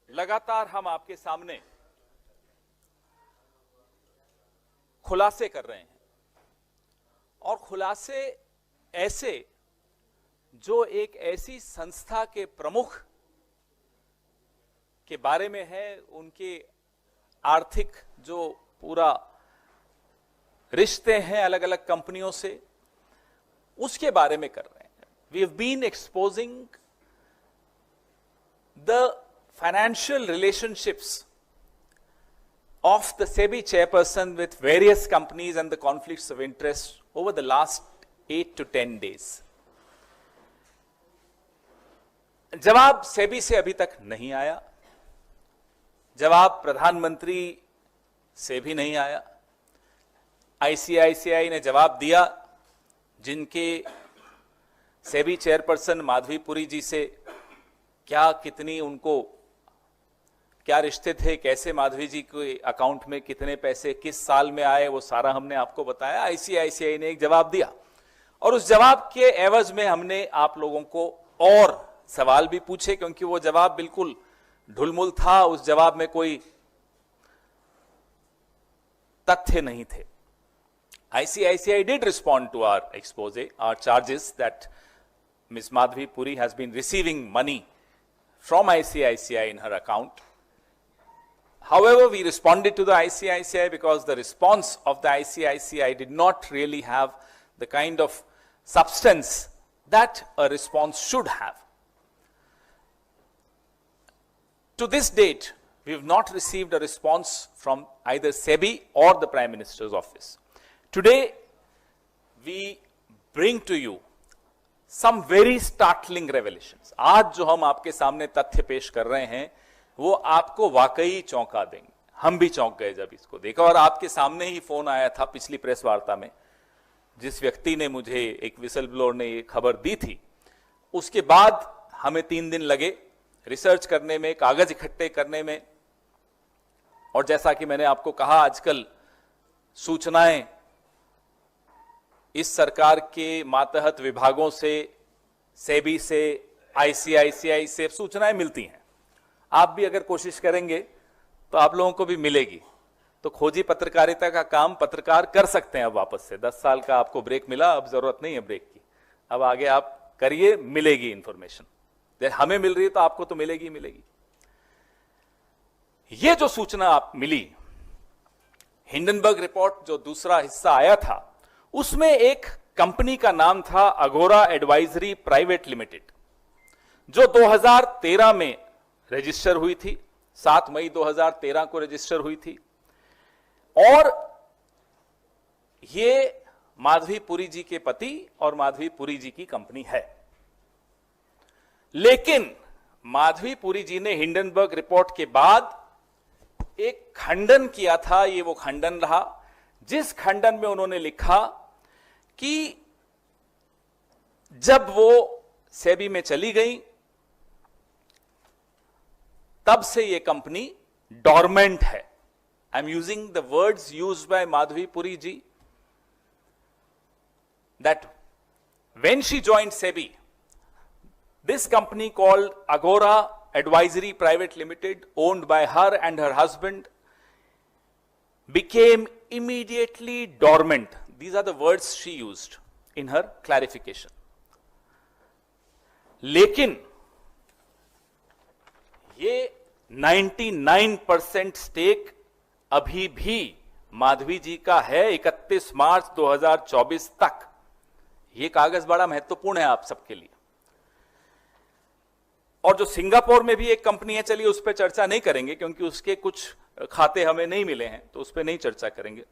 लगातार हम आपके सामने खुलासे कर रहे हैं और खुलासे ऐसे जो एक ऐसी संस्था के प्रमुख के बारे में है, उनके आर्थिक जो पूरा रिश्ते हैं अलग अलग कंपनियों से, उसके बारे में कर रहे हैं। We have been exposing the financial relationships of the SEBI chairperson with various companies and the conflicts of interest over the last 8 to 10 days. जवाब सेबी से अभी तक नहीं आया, जवाब प्रधानमंत्री से भी नहीं आया। आईसीआईसीआई ने जवाब दिया, जिनके सेबी चेयरपर्सन माधवी पुरी जी से क्या कितनी उनको क्या रिश्ते थे, कैसे माधवी जी के अकाउंट में कितने पैसे किस साल में आए, वो सारा हमने आपको बताया। आईसीआईसीआई ने एक जवाब दिया और उस जवाब के एवज में हमने आप लोगों को और सवाल भी पूछे, क्योंकि वो जवाब बिल्कुल ढुलमुल था, उस जवाब में कोई तथ्य नहीं थे। ICICI did respond to our expose, our charges that Ms. Madhavi Puri has been receiving money from ICICI in her account. However, we responded to the ICICI because the response of the ICICI did not really have the kind of substance that a response should have. To this date, we have not received a response from either SEBI or the Prime Minister's office. Today, we bring to you some very startling revelations. आज जो हम आपके सामने तथ्य पेश कर रहे हैं, वो आपको वाकई चौंका देंगे। हम भी चौंक गए जब इसको देखा, और आपके सामने ही फोन आया था पिछली प्रेस वार्ता में, जिस व्यक्ति ने मुझे, एक विसल ब्लोअर ने ये खबर दी थी। उसके बाद हमें 3 दिन लगे रिसर्च करने में, कागज इकट्ठे करने में, और जैसा कि मैंने आपको कहा, आजकल सूचनाएं इस सरकार के मातहत विभागों से, सेबी से, आईसीआईसीआई से सूचनाएं मिलती हैं। आप भी अगर कोशिश करेंगे तो आप लोगों को भी मिलेगी। तो खोजी पत्रकारिता का काम पत्रकार कर सकते हैं अब वापस से। 10 साल का आपको ब्रेक मिला, अब जरूरत नहीं है ब्रेक की, अब आगे आप करिए, मिलेगी इंफॉर्मेशन। हमें मिल रही है तो आपको तो मिलेगी मिलेगी। ये जो सूचना आप मिली, हिंडनबर्ग रिपोर्ट जो दूसरा हिस्सा आया था, उसमें एक कंपनी का नाम था अगोरा एडवाइजरी प्राइवेट लिमिटेड, जो 2013 में रजिस्टर हुई थी, 7 मई 2013 को रजिस्टर हुई थी। और ये माधवी पुरी जी के पति और माधवी पुरी जी की कंपनी है। लेकिन माधवी पुरी जी ने हिंडनबर्ग रिपोर्ट के बाद एक खंडन किया था। ये वो खंडन रहा जिस खंडन में उन्होंने लिखा कि जब वो सेबी में चली गई, तब से ये कंपनी डॉर्मेंट है। I am using the words used by Madhavi Puri ji, that when she joined SEBI, this company called Agora Advisory Private Limited, owned by her and her husband, became immediately dormant. These are the words she used in her clarification. लेकिन ये 99% stake अभी भी माधवी जी का है 31 मार्च 2024 तक। ये कागज बड़ा महत्वपूर्ण है आप सबके लिए। और जो सिंगापुर में भी एक कंपनी है, चलिए उस पर चर्चा नहीं करेंगे क्योंकि उसके कुछ खाते हमें नहीं मिले हैं, तो उस पर नहीं चर्चा करेंगे।